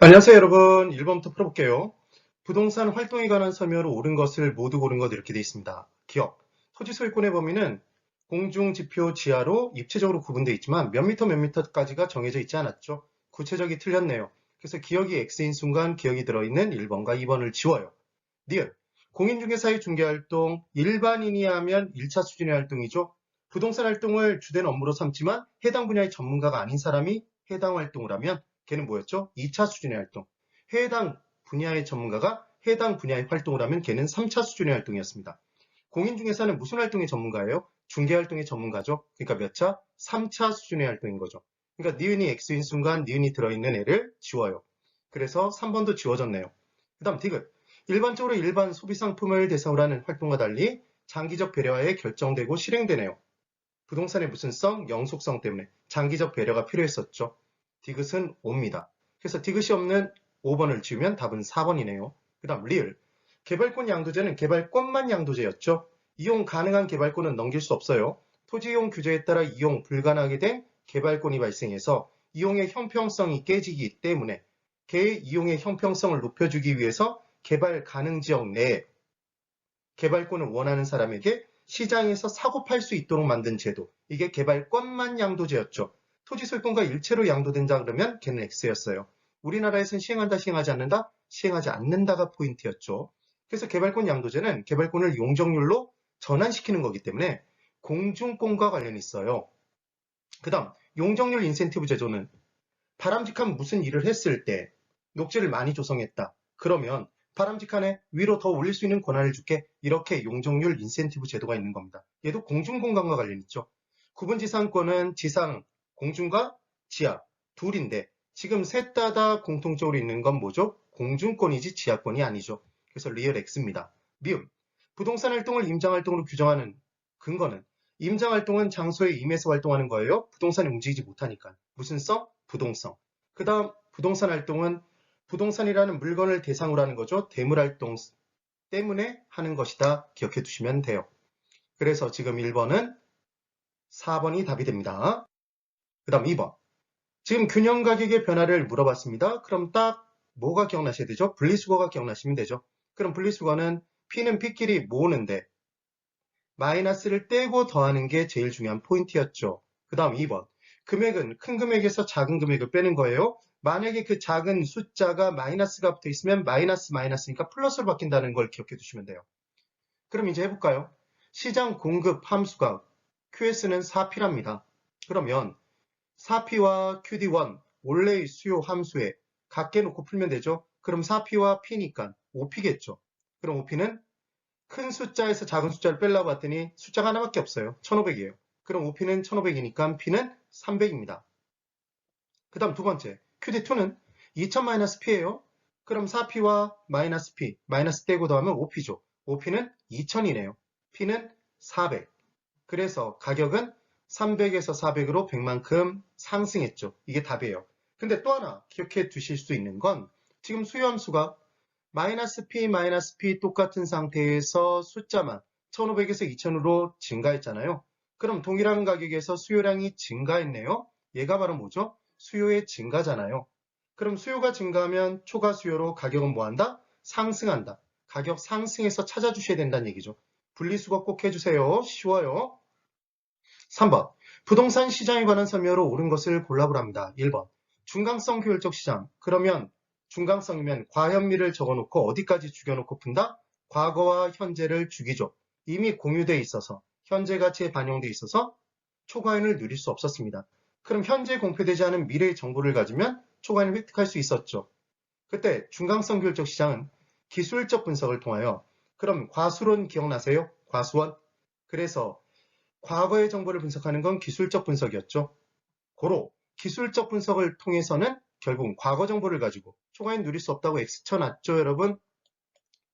안녕하세요, 여러분. 1번부터 풀어볼게요. 부동산 활동에 관한 설명으로 옳은 것을 모두 고른 것 이렇게 되어 있습니다. 기억. 토지 소유권의 범위는 공중지표 지하로 입체적으로 구분되어 있지만 몇 미터 몇 미터까지가 정해져 있지 않았죠. 구체적이 틀렸네요. 그래서 기억이 X인 순간 기억이 들어있는 1번과 2번을 지워요. 니을. 공인중개사의 중개활동, 일반인이 하면 1차 수준의 활동이죠. 부동산 활동을 주된 업무로 삼지만 해당 분야의 전문가가 아닌 사람이 해당 활동을 하면 걔는 뭐였죠? 2차 수준의 활동. 해당 분야의 전문가가 해당 분야의 활동을 하면 걔는 3차 수준의 활동이었습니다. 공인중개사는 무슨 활동의 전문가예요? 중개활동의 전문가죠. 그러니까 몇 차? 3차 수준의 활동인 거죠. 그러니까 니은이 X인 순간 니은이 들어있는 애를 지워요. 그래서 3번도 지워졌네요. 그 다음 디귿. 일반적으로 일반 소비상품을 대상으로 하는 활동과 달리 장기적 배려하에 결정되고 실행되네요. 부동산의 무슨 성? 영속성 때문에 장기적 배려가 필요했었죠. 디귿은 5입니다. 그래서 디귿이 없는 5번을 지우면 답은 4번이네요. 그 다음 리을. 개발권 양도제는 개발권만 양도제였죠. 이용 가능한 개발권은 넘길 수 없어요. 토지이용 규제에 따라 이용 불가능하게 된 개발권이 발생해서 이용의 형평성이 깨지기 때문에 개의 이용의 형평성을 높여주기 위해서 개발 가능 지역 내에 개발권을 원하는 사람에게 시장에서 사고 팔 수 있도록 만든 제도. 이게 개발권만 양도제였죠. 토지 소유권과 일체로 양도된다 그러면 걔는 X였어요. 우리나라에서는 시행한다, 시행하지 않는다? 시행하지 않는다가 포인트였죠. 그래서 개발권 양도제는 개발권을 용적률로 전환시키는 거기 때문에 공중권과 관련이 있어요. 그 다음 용적률 인센티브 제도는 바람직한 무슨 일을 했을 때 녹지를 많이 조성했다. 그러면 바람직한에 위로 더 올릴 수 있는 권한을 줄게. 이렇게 용적률 인센티브 제도가 있는 겁니다. 얘도 공중공간과 관련 있죠. 구분지상권은 지상, 공중과 지하 둘인데 지금 셋 다 공통적으로 있는 건 뭐죠? 공중권이지 지하권이 아니죠. 그래서 리얼 X입니다. 미음. 부동산 활동을 임장활동으로 규정하는 근거는 임장활동은 장소에 임해서 활동하는 거예요. 부동산이 움직이지 못하니까. 무슨 성? 부동성. 그 다음 부동산 활동은 부동산이라는 물건을 대상으로 하는 거죠. 대물활동 때문에 하는 것이다. 기억해 두시면 돼요. 그래서 지금 1번은 4번이 답이 됩니다. 그 다음 2번. 지금 균형 가격의 변화를 물어봤습니다. 그럼 딱 뭐가 기억나셔야 되죠? 분리수거가 기억나시면 되죠. 그럼 분리수거는 P는 P끼리 모으는데 마이너스를 떼고 더하는 게 제일 중요한 포인트였죠. 그 다음 2번. 금액은 큰 금액에서 작은 금액을 빼는 거예요. 만약에 그 작은 숫자가 마이너스가 붙어 있으면 마이너스니까 플러스로 바뀐다는 걸 기억해 두시면 돼요. 그럼 이제 해볼까요? 시장 공급 함수가 QS는 4P랍니다. 그러면 4P와 QD1 원래의 수요 함수에 같게 놓고 풀면 되죠. 그럼 4P와 P니까 5P겠죠. 그럼 5P는 큰 숫자에서 작은 숫자를 빼려고 봤더니 숫자가 하나밖에 없어요. 1500이에요. 그럼 5P는 1500이니까 P는 300입니다. 그 다음 두 번째, QD2는 2000-P예요. 그럼 4P와 마이너스 P, 마이너스 떼고 더하면 5P죠. 5P는 2000이네요. P는 400. 그래서 가격은 300에서 400으로 100만큼 상승했죠. 이게 답이에요. 근데 또 하나 기억해 두실 수 있는 건 지금 수요함수가 마이너스 P 똑같은 상태에서 숫자만 1500에서 2000으로 증가했잖아요. 그럼 동일한 가격에서 수요량이 증가했네요. 얘가 바로 뭐죠? 수요의 증가잖아요. 그럼 수요가 증가하면 초과 수요로 가격은 뭐한다? 상승한다. 가격 상승해서 찾아주셔야 된다는 얘기죠. 분리수거 꼭 해주세요. 쉬워요. 3번. 부동산 시장에 관한 설명으로 옳은 것을 골라보랍니다. 1번. 중간성 효율적 시장. 그러면 중간성이면 과현미를 적어놓고 어디까지 죽여놓고 푼다? 과거와 현재를 죽이죠. 이미 공유돼 있어서 현재 가치에 반영돼 있어서 초과인을 누릴 수 없었습니다. 그럼 현재 공표되지 않은 미래의 정보를 가지면 초과인을 획득할 수 있었죠. 그때 중간성 효율적 시장은 기술적 분석을 통하여 그럼 과수론 기억나세요? 과수원. 그래서 과거의 정보를 분석하는 건 기술적 분석이었죠. 고로 기술적 분석을 통해서는 결국 과거 정보를 가지고 초과인 누릴 수 없다고 X 쳐놨죠, 여러분?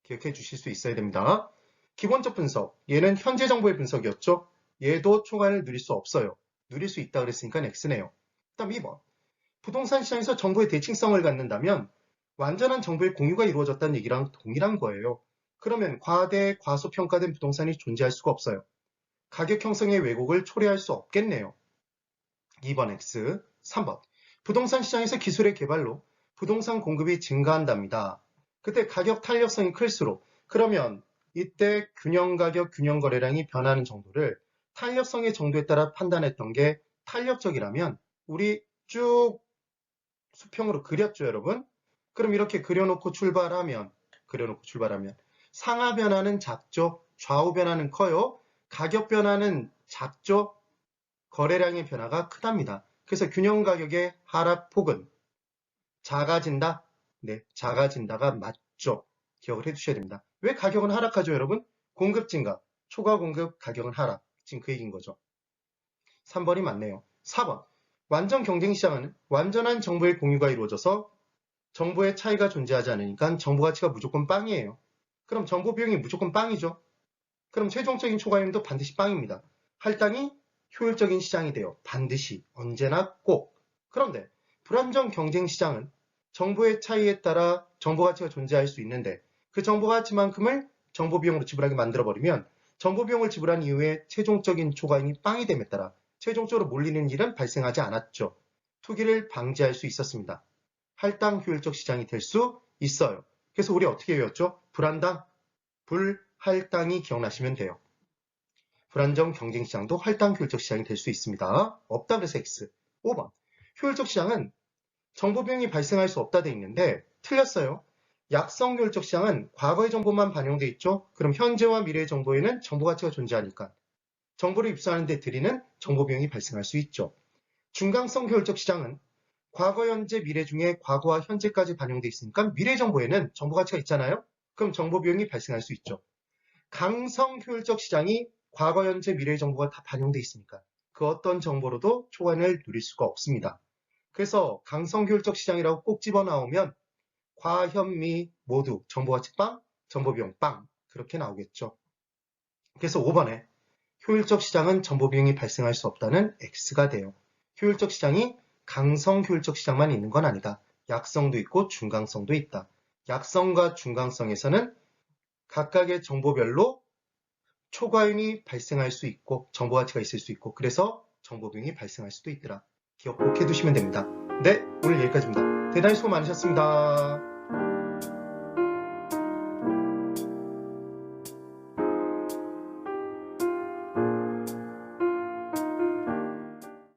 기억해 주실 수 있어야 됩니다. 기본적 분석, 얘는 현재 정보의 분석이었죠. 얘도 초과인을 누릴 수 없어요. 누릴 수 있다 그랬으니까 X네요. 그다음 2번. 부동산 시장에서 정보의 대칭성을 갖는다면 완전한 정보의 공유가 이루어졌다는 얘기랑 동일한 거예요. 그러면 과대, 과소평가된 부동산이 존재할 수가 없어요. 가격 형성의 왜곡을 초래할 수 없겠네요. 2번 X, 3번. 부동산 시장에서 기술의 개발로 부동산 공급이 증가한답니다. 그때 가격 탄력성이 클수록 그러면 이때 균형 가격, 균형 거래량이 변하는 정도를 탄력성의 정도에 따라 판단했던 게 탄력적이라면 우리 쭉 수평으로 그렸죠, 여러분? 그럼 이렇게 그려놓고 출발하면 상하 변화는 작죠, 좌우 변화는 커요, 가격 변화는 작죠, 거래량의 변화가 크답니다. 그래서 균형 가격의 하락폭은 작아진다? 네, 작아진다가 맞죠. 기억을 해주셔야 됩니다. 왜 가격은 하락하죠, 여러분? 공급 증가, 초과 공급, 가격은 하락. 지금 그 얘기인 거죠. 3번이 맞네요. 4번. 완전 경쟁시장은 완전한 정보의 공유가 이루어져서 정보의 차이가 존재하지 않으니까 정보 가치가 무조건 빵이에요. 그럼 정보 비용이 무조건 빵이죠. 그럼 최종적인 초과이익도 반드시 빵입니다. 할당이 효율적인 시장이 돼요. 반드시, 언제나 꼭. 그런데 불안정 경쟁시장은 정보의 차이에 따라 정보 가치가 존재할 수 있는데 그 정보 가치만큼을 정보 비용으로 지불하게 만들어버리면 정보 비용을 지불한 이후에 최종적인 초과이익이 빵이 됨에 따라 최종적으로 몰리는 일은 발생하지 않았죠. 투기를 방지할 수 있었습니다. 할당 효율적 시장이 될 수 있어요. 그래서 우리 어떻게 외웠죠? 불안당, 불할당이 기억나시면 돼요. 불안정 경쟁시장도 할당 효율적 시장이 될 수 있습니다. 없다 그래서 X. 5번. 효율적 시장은 정보 비용이 발생할 수 없다 돼 있는데 틀렸어요. 약성 효율적 시장은 과거의 정보만 반영돼 있죠. 그럼 현재와 미래의 정보에는 정보 가치가 존재하니까 정보를 입수하는 데 들이는 정보 비용이 발생할 수 있죠. 중간성 효율적 시장은 과거, 현재, 미래 중에 과거와 현재까지 반영돼 있으니까 미래 정보에는 정보 가치가 있잖아요. 그럼 정보 비용이 발생할 수 있죠. 강성 효율적 시장이 과거, 현재, 미래의 정보가 다 반영돼 있으니까 그 어떤 정보로도 초과이익을 누릴 수가 없습니다. 그래서 강성 효율적 시장이라고 꼭 집어나오면 과, 현, 미 모두 정보가치 빵, 정보비용 빵 그렇게 나오겠죠. 그래서 5번에 효율적 시장은 정보비용이 발생할 수 없다는 X가 돼요. 효율적 시장이 강성 효율적 시장만 있는 건 아니다. 약성도 있고 중강성도 있다. 약성과 중강성에서는 각각의 정보별로 초과이익이 발생할 수 있고 정보가치가 있을 수 있고 그래서 정보비용이 발생할 수도 있더라. 기억 꼭 해두시면 됩니다. 네, 오늘 여기까지입니다. 대단히 수고 많으셨습니다.